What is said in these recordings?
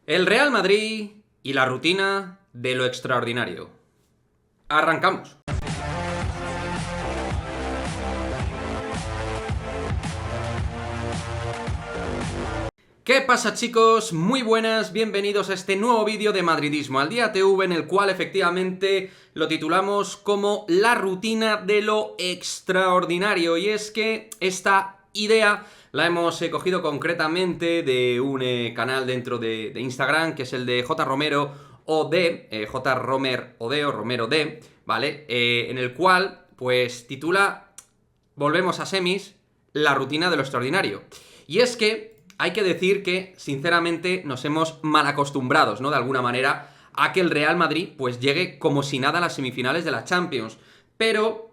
El Real Madrid y la rutina de lo extraordinario. Arrancamos. ¿Qué pasa, chicos? Muy buenas, bienvenidos a este nuevo vídeo de Madridismo al Día TV, en el cual efectivamente lo titulamos como la rutina de lo extraordinario. Y es que esta idea la hemos cogido concretamente de un canal dentro de Instagram, que es el de J. Romero OD, J. Romer OD o Romero D, ¿vale? En el cual, pues, titula Volvemos a semis, la rutina de lo extraordinario. Y es que hay que decir que, sinceramente, nos hemos mal acostumbrados, ¿no? De alguna manera, a que el Real Madrid, pues, llegue como si nada a las semifinales de la Champions. Pero,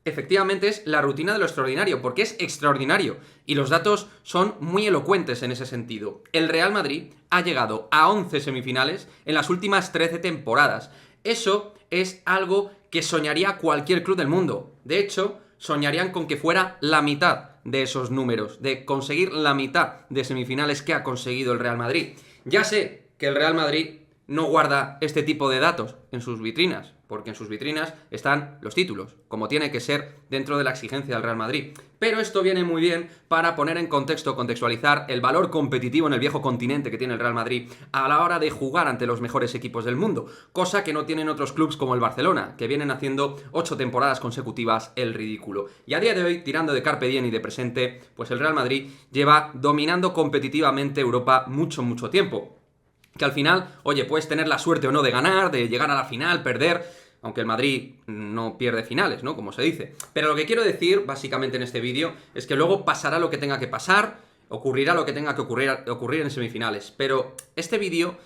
efectivamente, es la rutina de lo extraordinario, porque es extraordinario. Y los datos son muy elocuentes en ese sentido. El Real Madrid ha llegado a 11 semifinales en las últimas 13 temporadas. Eso es algo que soñaría cualquier club del mundo. De hecho, soñarían con que fuera la mitad de esos números, de conseguir la mitad de semifinales que ha conseguido el Real Madrid. Ya sé que el Real Madrid no guarda este tipo de datos en sus vitrinas, porque en sus vitrinas están los títulos, como tiene que ser dentro de la exigencia del Real Madrid. Pero esto viene muy bien para poner en contexto, contextualizar el valor competitivo en el viejo continente que tiene el Real Madrid a la hora de jugar ante los mejores equipos del mundo, cosa que no tienen otros clubes como el Barcelona, que vienen haciendo 8 temporadas consecutivas el ridículo. Y a día de hoy, tirando de carpe diem y de presente, pues el Real Madrid lleva dominando competitivamente Europa mucho tiempo. Que al final, oye, puedes tener la suerte o no de ganar, de llegar a la final, perder, aunque el Madrid no pierde finales, ¿no? Como se dice. Pero lo que quiero decir, básicamente en este vídeo, es que luego pasará lo que tenga que pasar, ocurrirá lo que tenga que ocurrir en semifinales. Pero este vídeo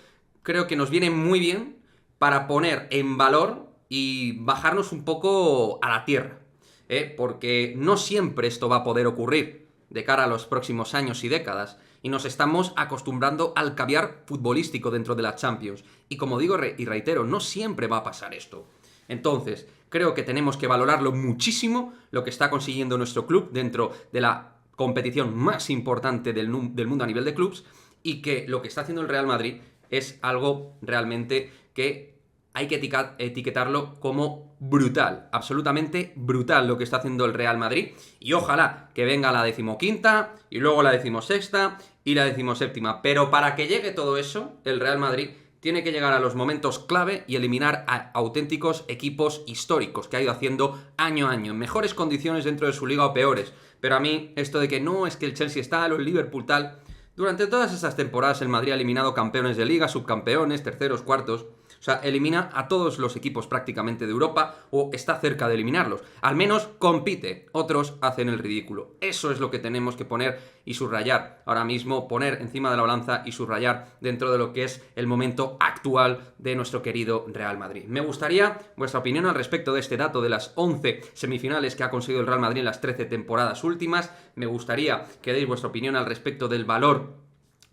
creo que nos viene muy bien para poner en valor y bajarnos un poco a la tierra, porque no siempre esto va a poder ocurrir de cara a los próximos años y décadas. Y nos estamos acostumbrando al caviar futbolístico dentro de la Champions. Y como digo y reitero, no siempre va a pasar esto. Entonces, creo que tenemos que valorarlo muchísimo lo que está consiguiendo nuestro club dentro de la competición más importante del mundo a nivel de clubs, y que lo que está haciendo el Real Madrid es algo realmente que hay que etiquetarlo como brutal, absolutamente brutal lo que está haciendo el Real Madrid, y ojalá que venga la 15ª y luego la 16ª y la 17ª, pero para que llegue todo eso, el Real Madrid tiene que llegar a los momentos clave y eliminar a auténticos equipos históricos que ha ido haciendo año a año, en mejores condiciones dentro de su liga o peores. Pero a mí, esto de que no, es que el Chelsea está, o el Liverpool tal, durante todas esas temporadas el Madrid ha eliminado campeones de liga, subcampeones, terceros, cuartos. O sea, elimina a todos los equipos prácticamente de Europa, o está cerca de eliminarlos. Al menos compite, otros hacen el ridículo. Eso es lo que tenemos que poner y subrayar ahora mismo, poner encima de la balanza y subrayar dentro de lo que es el momento actual de nuestro querido Real Madrid. Me gustaría vuestra opinión al respecto de este dato de las 11 semifinales que ha conseguido el Real Madrid en las 13 temporadas últimas. Me gustaría que deis vuestra opinión al respecto del valor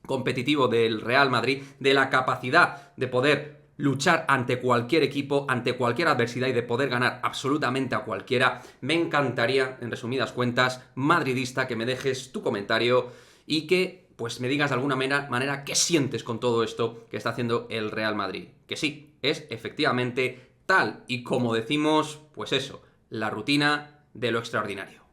competitivo del Real Madrid, de la capacidad de poder luchar ante cualquier equipo, ante cualquier adversidad, y de poder ganar absolutamente a cualquiera. Me encantaría, en resumidas cuentas, madridista, que me dejes tu comentario y que pues me digas de alguna manera qué sientes con todo esto que está haciendo el Real Madrid. Que sí, es efectivamente tal y como decimos, pues eso, la rutina de lo extraordinario.